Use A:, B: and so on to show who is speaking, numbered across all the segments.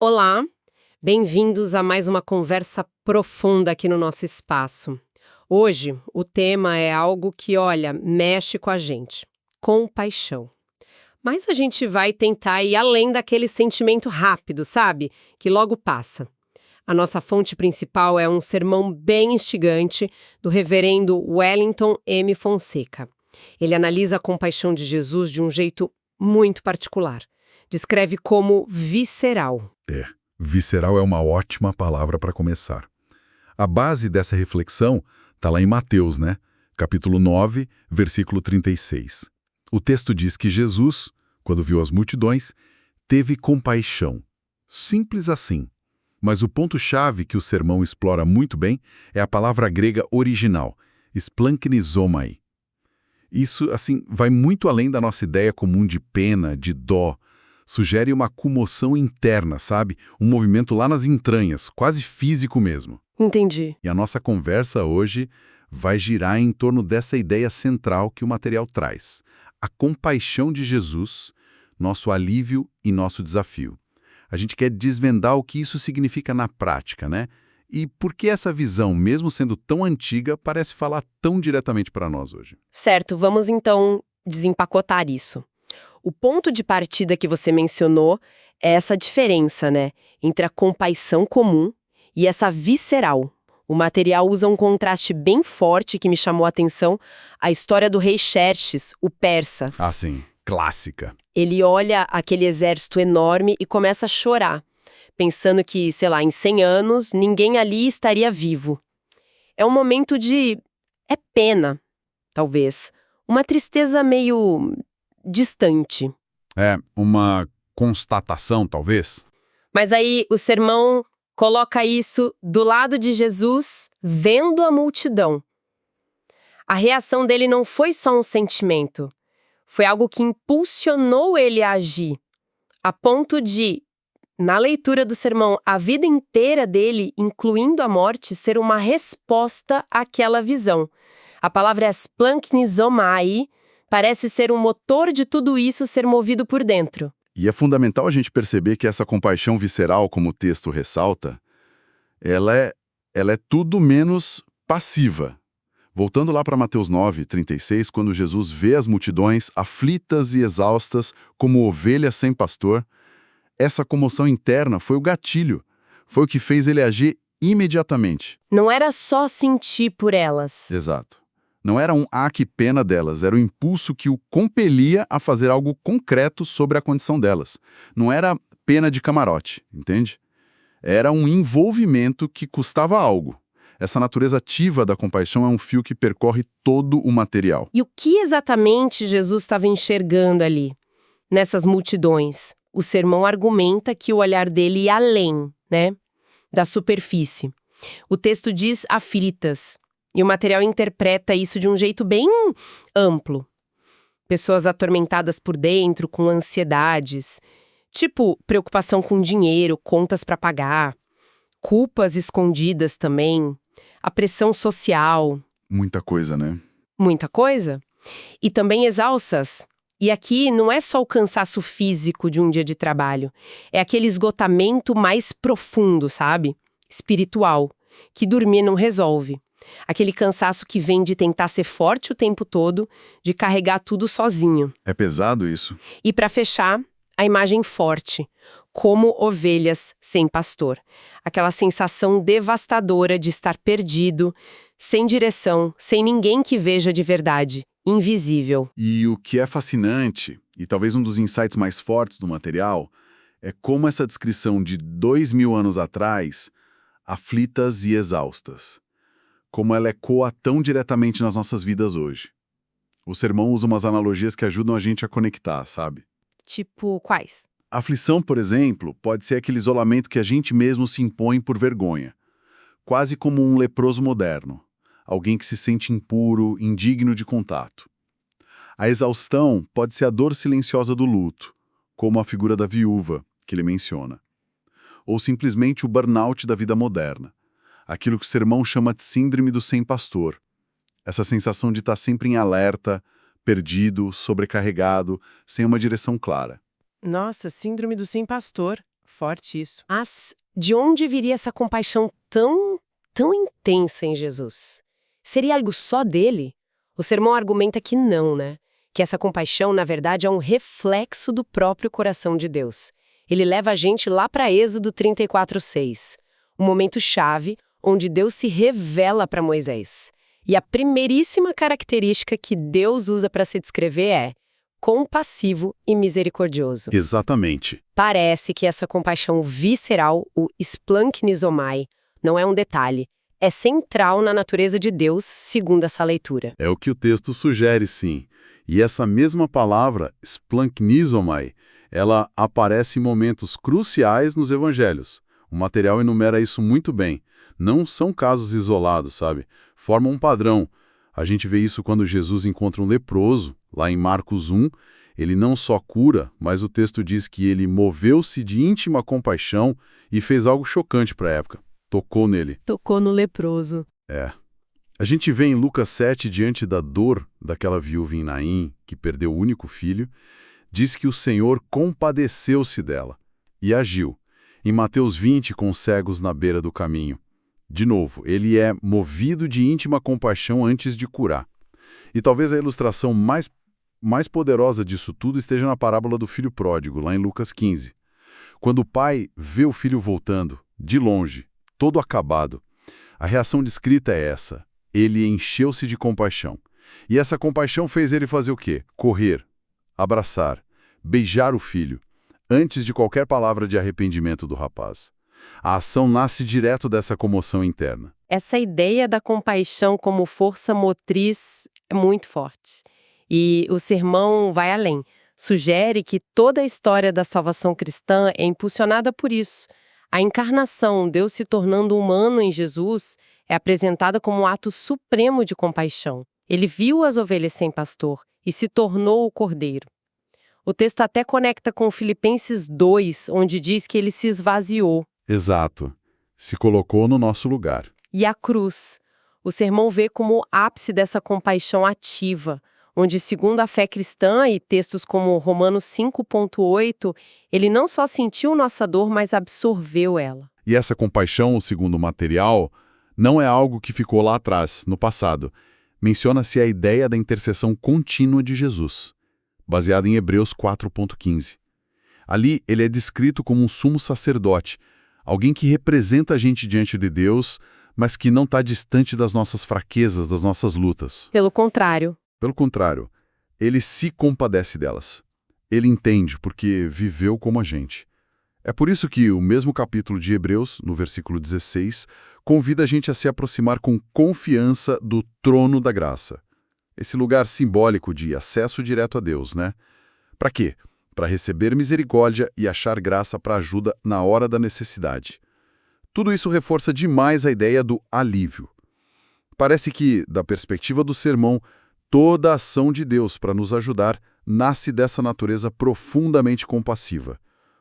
A: Olá, bem-vindos a mais uma conversa profunda aqui no nosso espaço. Hoje, o tema é algo que, olha, mexe com a gente: compaixão. Mas a gente vai tentar ir além daquele sentimento rápido, sabe? Que logo passa. A nossa fonte principal é um sermão bem instigante do reverendo Wellington M. Fonseca. Ele analisa a compaixão de Jesus de um jeito muito particular. Descreve como visceral.
B: Visceral é uma ótima palavra para começar. A base dessa reflexão está lá em Mateus, né? Capítulo 9, versículo 36. O texto diz que Jesus, quando viu as multidões, teve compaixão. Simples assim. Mas o ponto-chave que o sermão explora muito bem é a palavra grega original, splanchnizomai. Isso, assim, vai muito além da nossa ideia comum de pena, de dó. Sugere uma comoção interna, sabe? Um movimento lá nas entranhas, quase físico mesmo.
A: Entendi.
B: E a nossa conversa hoje vai girar em torno dessa ideia central que o material traz. A compaixão de Jesus, nosso alívio e nosso desafio. A gente quer desvendar o que isso significa na prática, né? E por que essa visão, mesmo sendo tão antiga, parece falar tão diretamente para nós hoje?
A: Certo, vamos então desempacotar isso. O ponto de partida que você mencionou é essa diferença, né, entre a compaixão comum e essa visceral. O material usa um contraste bem forte que me chamou a atenção, a história do rei Xerxes, o persa.
B: Ah, sim. Clássica.
A: Ele olha aquele exército enorme e começa a chorar, pensando que, sei lá, em 100 anos, ninguém ali estaria vivo. É um momento de... é pena, talvez. Uma tristeza meio distante.
B: É uma constatação, talvez?
A: Mas aí o sermão coloca isso do lado de Jesus, vendo a multidão. A reação dele não foi só um sentimento, foi algo que impulsionou ele a agir, a ponto de, na leitura do sermão, a vida inteira dele, incluindo a morte, ser uma resposta àquela visão. A palavra é splanchnisomai, parece ser um motor de tudo isso ser movido por dentro.
B: E é fundamental a gente perceber que essa compaixão visceral, como o texto ressalta, ela é tudo menos passiva. Voltando lá para Mateus 9, 36, quando Jesus vê as multidões aflitas e exaustas como ovelhas sem pastor, essa comoção interna foi o gatilho, foi o que fez ele agir imediatamente.
A: Não era só sentir por elas.
B: Exato. Não era um que pena delas, era o impulso que o compelia a fazer algo concreto sobre a condição delas. Não era pena de camarote, entende? Era um envolvimento que custava algo. Essa natureza ativa da compaixão é um fio que percorre todo o material.
A: E o que exatamente Jesus estava enxergando ali, nessas multidões? O sermão argumenta que o olhar dele ia além, né, da superfície. O texto diz aflitas, e o material interpreta isso de um jeito bem amplo. Pessoas atormentadas por dentro, com ansiedades, tipo preocupação com dinheiro, contas para pagar, culpas escondidas também, a pressão social.
B: Muita coisa, né?
A: Muita coisa. E também exaustas. E aqui não é só o cansaço físico de um dia de trabalho, é aquele esgotamento mais profundo, sabe? Espiritual, que dormir não resolve. Aquele cansaço que vem de tentar ser forte o tempo todo, de carregar tudo sozinho.
B: É pesado isso.
A: E para fechar, a imagem forte, como ovelhas sem pastor. Aquela sensação devastadora de estar perdido, sem direção, sem ninguém que veja de verdade, invisível.
B: E o que é fascinante, e talvez um dos insights mais fortes do material, é como essa descrição de 2000 anos atrás, aflitas e exaustas, como ela ecoa tão diretamente nas nossas vidas hoje. O sermão usa umas analogias que ajudam a gente a conectar, sabe?
A: Tipo, quais?
B: A aflição, por exemplo, pode ser aquele isolamento que a gente mesmo se impõe por vergonha, quase como um leproso moderno, alguém que se sente impuro, indigno de contato. A exaustão pode ser a dor silenciosa do luto, como a figura da viúva, que ele menciona. Ou simplesmente o burnout da vida moderna, aquilo que o sermão chama de síndrome do sem-pastor. Essa sensação de estar sempre em alerta, perdido, sobrecarregado, sem uma direção clara.
A: Nossa, síndrome do sem pastor.
C: Forte isso.
A: Mas de onde viria essa compaixão tão intensa em Jesus? Seria algo só dele? O sermão argumenta que não, né? Que essa compaixão, na verdade, é um reflexo do próprio coração de Deus. Ele leva a gente lá para Êxodo 34:6, um momento chave onde Deus se revela para Moisés. E a primeiríssima característica que Deus usa para se descrever é compassivo e misericordioso.
B: Exatamente.
A: Parece que essa compaixão visceral, o splanchnizomai, não é um detalhe. É central na natureza de Deus, segundo essa leitura.
B: É o que o texto sugere, sim. E essa mesma palavra, splanchnizomai, ela aparece em momentos cruciais nos evangelhos. O material enumera isso muito bem. Não são casos isolados, sabe? Formam um padrão. A gente vê isso quando Jesus encontra um leproso, lá em Marcos 1. Ele não só cura, mas o texto diz que ele moveu-se de íntima compaixão e fez algo chocante para a época. Tocou nele.
C: Tocou no leproso.
B: É. A gente vê em Lucas 7, diante da dor daquela viúva em Naim, que perdeu o único filho, diz que o Senhor compadeceu-se dela e agiu. Em Mateus 20, com os cegos na beira do caminho. De novo, ele é movido de íntima compaixão antes de curar. E talvez a ilustração mais poderosa disso tudo esteja na parábola do filho pródigo, lá em Lucas 15. Quando o pai vê o filho voltando, de longe, todo acabado, a reação descrita é essa: ele encheu-se de compaixão. E essa compaixão fez ele fazer o quê? Correr, abraçar, beijar o filho, antes de qualquer palavra de arrependimento do rapaz. A ação nasce direto dessa comoção interna.
A: Essa ideia da compaixão como força motriz é muito forte. E o sermão vai além. Sugere que toda a história da salvação cristã é impulsionada por isso. A encarnação, Deus se tornando humano em Jesus, é apresentada como um ato supremo de compaixão. Ele viu as ovelhas sem pastor e se tornou o cordeiro. O texto até conecta com Filipenses 2, onde diz que ele se esvaziou.
B: Exato. Se colocou no nosso lugar.
A: E a cruz. O sermão vê como o ápice dessa compaixão ativa, onde, segundo a fé cristã e textos como Romanos 5,8, ele não só sentiu nossa dor, mas absorveu ela.
B: E essa compaixão, segundo o material, não é algo que ficou lá atrás, no passado. Menciona-se a ideia da intercessão contínua de Jesus, baseada em Hebreus 4,15. Ali, ele é descrito como um sumo sacerdote, alguém que representa a gente diante de Deus, mas que não está distante das nossas fraquezas, das nossas lutas.
A: Pelo contrário,
B: ele se compadece delas. Ele entende porque viveu como a gente. É por isso que o mesmo capítulo de Hebreus, no versículo 16, convida a gente a se aproximar com confiança do trono da graça. Esse lugar simbólico de acesso direto a Deus, né? Para quê? Para receber misericórdia e achar graça para ajuda na hora da necessidade. Tudo isso reforça demais a ideia do alívio. Parece que, da perspectiva do sermão, toda a ação de Deus para nos ajudar nasce dessa natureza profundamente compassiva.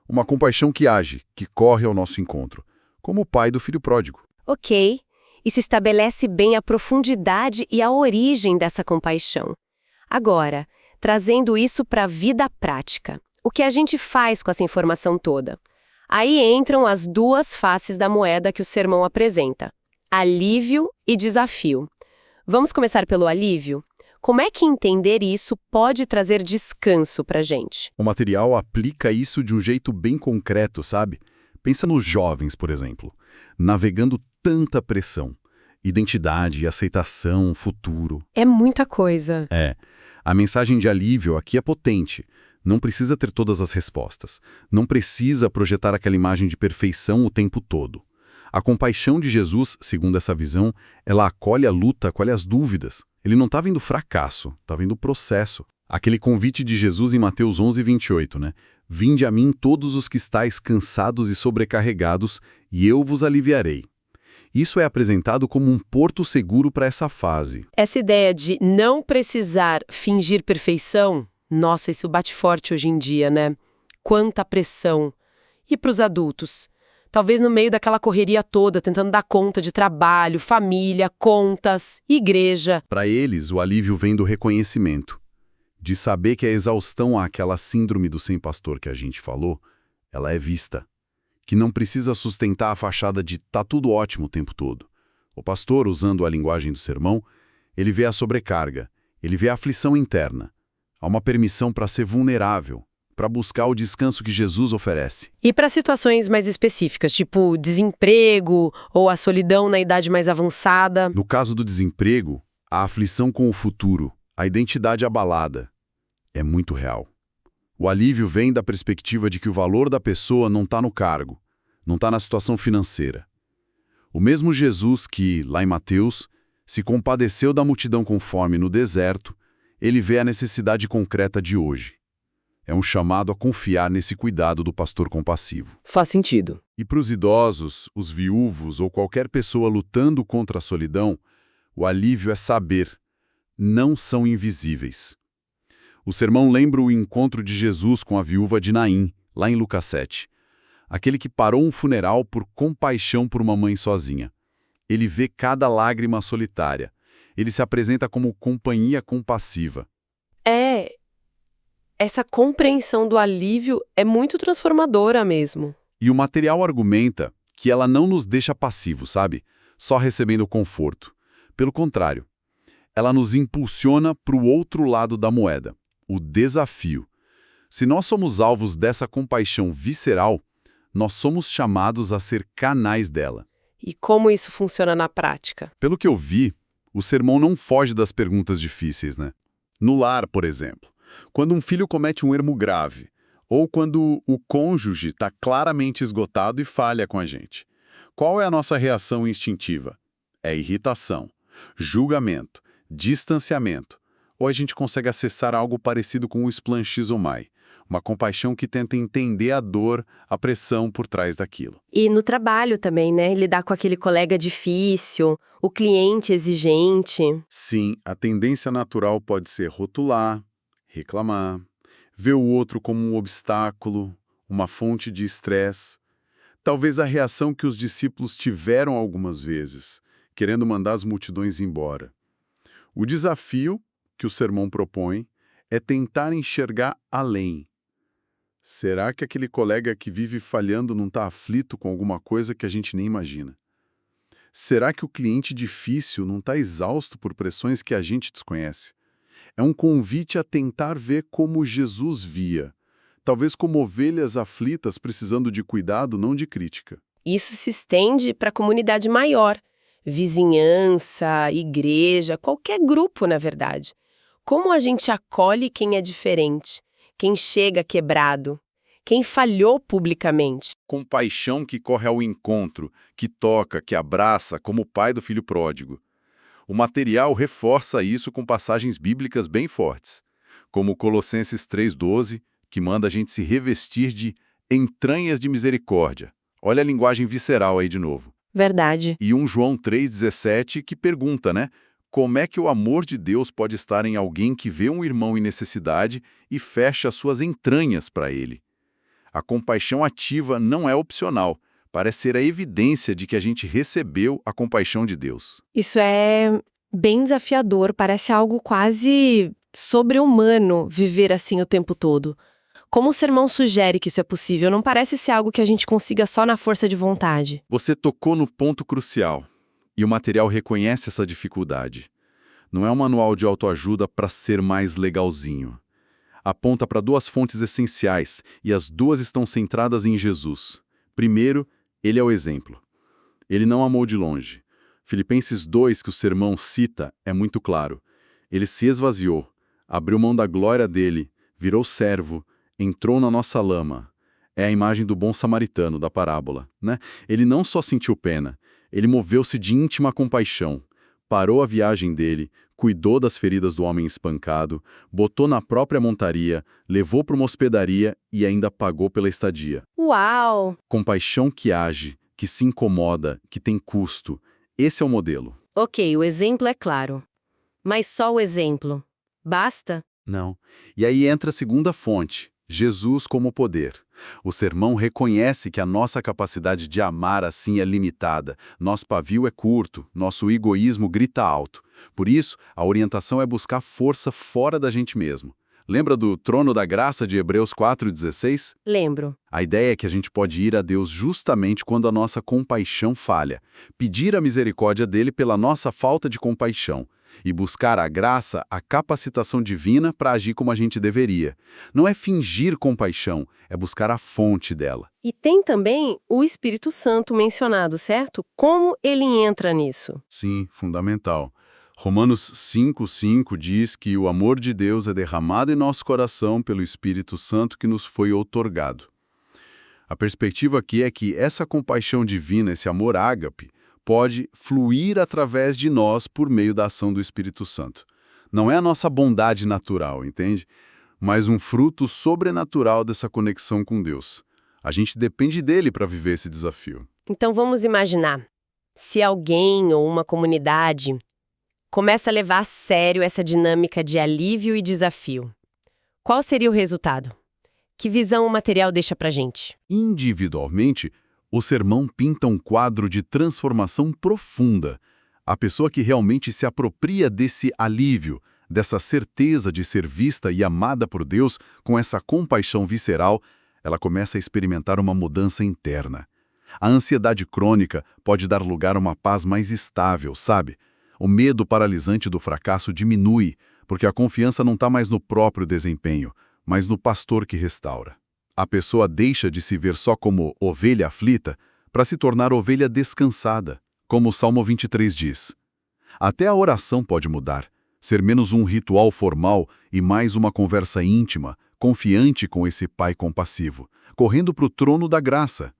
B: Uma compaixão que age, que corre ao nosso encontro, como o pai do filho pródigo.
A: ok, isso estabelece bem a profundidade e a origem dessa compaixão. Agora, trazendo isso para a vida prática, o que a gente faz com essa informação toda? Aí entram as duas faces da moeda que o sermão apresenta: alívio e desafio. Vamos começar pelo alívio? Como é que entender isso pode trazer descanso para a gente?
B: O material aplica isso de um jeito bem concreto, sabe? Pensa nos jovens, por exemplo, navegando tanta pressão. Identidade, aceitação, futuro.
A: É muita coisa.
B: A mensagem de alívio aqui é potente. Não precisa ter todas as respostas. Não precisa projetar aquela imagem de perfeição o tempo todo. A compaixão de Jesus, segundo essa visão, ela acolhe a luta, acolhe as dúvidas. Ele não está vendo fracasso, está vendo processo. Aquele convite de Jesus em Mateus 11:28, né? Vinde a mim todos os que estáis cansados e sobrecarregados, e eu vos aliviarei. Isso é apresentado como um porto seguro para essa fase.
A: Essa ideia de não precisar fingir perfeição, nossa, isso bate forte hoje em dia, né? Quanta pressão. E para os adultos? Talvez no meio daquela correria toda, tentando dar conta de trabalho, família, contas, igreja.
B: Para eles, o alívio vem do reconhecimento, de saber que a exaustão àquela síndrome do sem pastor que a gente falou, ela é vista.
C: que não precisa sustentar a fachada de "tá tudo ótimo" o tempo todo. O pastor, usando a linguagem do sermão, ele vê a sobrecarga, ele vê a aflição interna. Há uma permissão para ser vulnerável, para buscar o descanso que Jesus oferece.
A: E para situações mais específicas, tipo desemprego ou a solidão na idade mais avançada?
C: No caso do desemprego, a aflição com o futuro, a identidade abalada, é muito real. O alívio vem da perspectiva de que o valor da pessoa não está no cargo, não está na situação financeira. O mesmo Jesus que, lá em Mateus, se compadeceu da multidão com fome no deserto, ele vê a necessidade concreta de hoje. É um chamado a confiar nesse cuidado do pastor compassivo.
D: Faz sentido.
C: E para os idosos, os viúvos ou qualquer pessoa lutando contra a solidão, o alívio é saber, não são invisíveis. O sermão lembra o encontro de Jesus com a viúva de Naim, lá em Lucas 7. Aquele que parou um funeral por compaixão por uma mãe sozinha. Ele vê cada lágrima solitária. Ele se apresenta como companhia compassiva.
A: Essa compreensão do alívio é muito transformadora mesmo.
C: E o material argumenta que ela não nos deixa passivos, sabe? Só recebendo conforto. Pelo contrário, ela nos impulsiona para o outro lado da moeda, o desafio. Se nós somos alvos dessa compaixão visceral, nós somos chamados a ser canais dela.
A: E como isso funciona na prática?
C: Pelo que eu vi, o sermão não foge das perguntas difíceis, né? No lar, por exemplo, quando um filho comete um erro grave, ou quando o cônjuge está claramente esgotado e falha com a gente, qual é a nossa reação instintiva? É irritação, julgamento, distanciamento, ou a gente consegue acessar algo parecido com o splanchizomai, uma compaixão que tenta entender a dor, a pressão por trás daquilo.
A: E no trabalho também, né? Lidar com aquele colega difícil, o cliente exigente.
C: Sim, a tendência natural pode ser rotular, reclamar, ver o outro como um obstáculo, uma fonte de estresse. Talvez a reação que os discípulos tiveram algumas vezes, querendo mandar as multidões embora. O desafio que o sermão propõe é tentar enxergar além. Será que aquele colega que vive falhando não está aflito com alguma coisa que a gente nem imagina? Será que o cliente difícil não está exausto por pressões que a gente desconhece? É um convite a tentar ver como Jesus via, talvez como ovelhas aflitas precisando de cuidado, não de crítica.
A: Isso se estende para a comunidade maior, vizinhança, igreja, qualquer grupo, na verdade. Como a gente acolhe quem é diferente, quem chega quebrado, quem falhou publicamente?
C: Compaixão que corre ao encontro, que toca, que abraça, como o pai do filho pródigo. O material reforça isso com passagens bíblicas bem fortes, como Colossenses 3,12, que manda a gente se revestir de entranhas de misericórdia. Olha a linguagem visceral aí de novo.
A: Verdade.
C: E 1 João 3,17, que pergunta, né? Como é que o amor de Deus pode estar em alguém que vê um irmão em necessidade e fecha suas entranhas para ele? A compaixão ativa não é opcional, parece ser a evidência de que a gente recebeu a compaixão de Deus.
A: Isso é bem desafiador, parece algo quase sobre-humano viver assim o tempo todo. Como o sermão sugere que isso é possível, não parece ser algo que a gente consiga só na força de vontade.
C: Você tocou no ponto crucial, e o material reconhece essa dificuldade. Não é um manual de autoajuda para ser mais legalzinho. Aponta para duas fontes essenciais, e as duas estão centradas em Jesus. Primeiro, ele é o exemplo. Ele não amou de longe. Filipenses 2, que o sermão cita, é muito claro. Ele se esvaziou, abriu mão da glória dele, virou servo, entrou na nossa lama. É a imagem do bom samaritano, da parábola, né? Ele não só sentiu pena, ele moveu-se de íntima compaixão. Parou a viagem dele, cuidou das feridas do homem espancado, botou na própria montaria, levou para uma hospedaria e ainda pagou pela estadia.
A: Uau!
C: Compaixão que age, que se incomoda, que tem custo. Esse é o modelo.
A: Ok, o exemplo é claro. Mas só o exemplo. Basta?
C: Não. E aí entra a segunda fonte, Jesus como poder. O sermão reconhece que a nossa capacidade de amar assim é limitada. Nosso pavio é curto, nosso egoísmo grita alto. Por isso, a orientação é buscar força fora da gente mesmo. Lembra do trono da graça de Hebreus 4,16?
A: Lembro.
C: A ideia é que a gente pode ir a Deus justamente quando a nossa compaixão falha, pedir a misericórdia dele pela nossa falta de compaixão e buscar a graça, a capacitação divina para agir como a gente deveria. Não é fingir compaixão, é buscar a fonte dela.
A: E tem também o Espírito Santo mencionado, certo? Como ele entra nisso?
C: Sim, fundamental. Romanos 5,5 diz que o amor de Deus é derramado em nosso coração pelo Espírito Santo que nos foi outorgado. A perspectiva aqui é que essa compaixão divina, esse amor ágape, pode fluir através de nós por meio da ação do Espírito Santo. Não é a nossa bondade natural, entende? Mas um fruto sobrenatural dessa conexão com Deus. A gente depende dele para viver esse desafio.
A: Então vamos imaginar, se alguém ou uma comunidade começa a levar a sério essa dinâmica de alívio e desafio. Qual seria o resultado? Que visão o material deixa pra gente?
C: Individualmente, o sermão pinta um quadro de transformação profunda. A pessoa que realmente se apropria desse alívio, dessa certeza de ser vista e amada por Deus, com essa compaixão visceral, ela começa a experimentar uma mudança interna. A ansiedade crônica pode dar lugar a uma paz mais estável, sabe? O medo paralisante do fracasso diminui, porque a confiança não está mais no próprio desempenho, mas no pastor que restaura. A pessoa deixa de se ver só como ovelha aflita para se tornar ovelha descansada, como o Salmo 23 diz. Até a oração pode mudar, ser menos um ritual formal e mais uma conversa íntima, confiante com esse Pai compassivo, correndo para o trono da graça.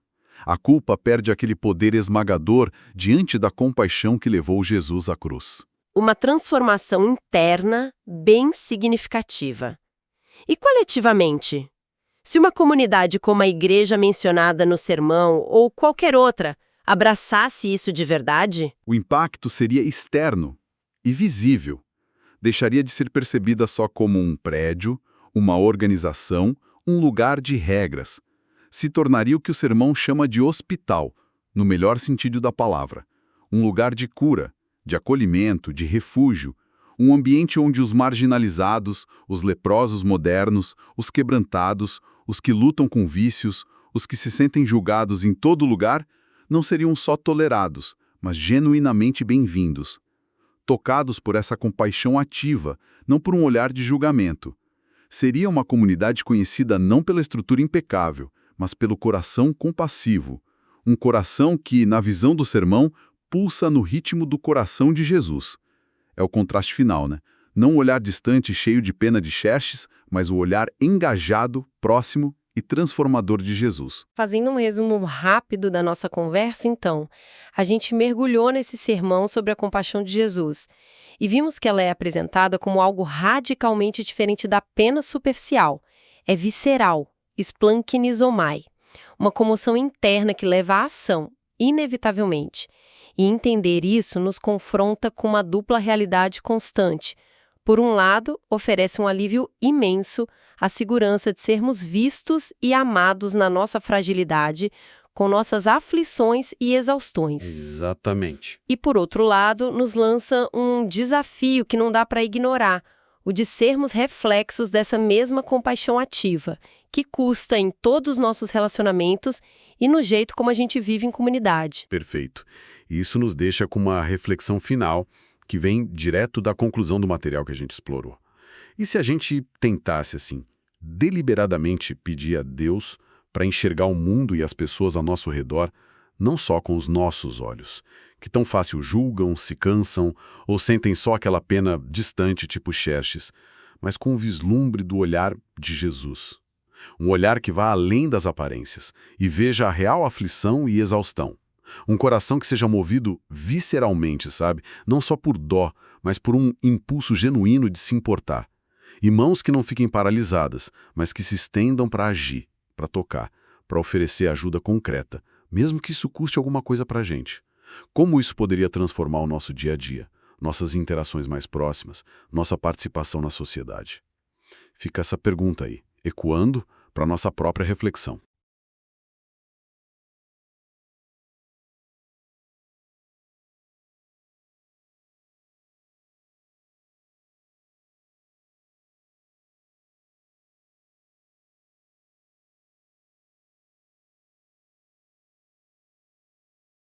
C: A culpa perde aquele poder esmagador diante da compaixão que levou Jesus à cruz.
A: Uma transformação interna bem significativa. E coletivamente? Se uma comunidade como a igreja mencionada no sermão ou qualquer outra abraçasse isso de verdade,
C: O impacto seria externo e visível. Deixaria de ser percebida só como um prédio, uma organização, um lugar de regras. Se tornaria o que o sermão chama de hospital, no melhor sentido da palavra. Um lugar de cura, de acolhimento, de refúgio. Um ambiente onde os marginalizados, os leprosos modernos, os quebrantados, os que lutam com vícios, os que se sentem julgados em todo lugar, não seriam só tolerados, mas genuinamente bem-vindos. Tocados por essa compaixão ativa, não por um olhar de julgamento. Seria uma comunidade conhecida não pela estrutura impecável, mas pelo coração compassivo. Um coração que, na visão do sermão, pulsa no ritmo do coração de Jesus. É o contraste final, né? Não o olhar distante cheio de pena de Xerxes, mas o olhar engajado, próximo e transformador de Jesus.
A: fazendo um resumo rápido da nossa conversa, então, a gente mergulhou nesse sermão sobre a compaixão de Jesus e vimos que ela é apresentada como algo radicalmente diferente da pena superficial. É visceral, splanquinizomai, uma comoção interna que leva à ação, inevitavelmente. E entender isso nos confronta com uma dupla realidade constante. Por um lado, oferece um alívio imenso, a segurança de sermos vistos e amados na nossa fragilidade, com nossas aflições e exaustões.
C: Exatamente.
A: E por outro lado, nos lança um desafio que não dá para ignorar, o de sermos reflexos dessa mesma compaixão ativa, que custa em todos os nossos relacionamentos e no jeito como a gente vive em comunidade.
C: Perfeito. E isso nos deixa com uma reflexão final que vem direto da conclusão do material que a gente explorou. E se a gente tentasse, assim, deliberadamente pedir a Deus para enxergar o mundo e as pessoas ao nosso redor, não só com os nossos olhos, que tão fácil julgam, se cansam ou sentem só aquela pena distante tipo Xerxes, mas com o vislumbre do olhar de Jesus. Um olhar que vá além das aparências e veja a real aflição e exaustão. Um coração que seja movido visceralmente, sabe? Não só por dó, mas por um impulso genuíno de se importar. E mãos que não fiquem paralisadas, mas que se estendam para agir, para tocar, para oferecer ajuda concreta, mesmo que isso custe alguma coisa para a gente. Como isso poderia transformar o nosso dia a dia, nossas interações mais próximas, nossa participação na sociedade? Fica essa pergunta aí, ecoando para a nossa própria reflexão.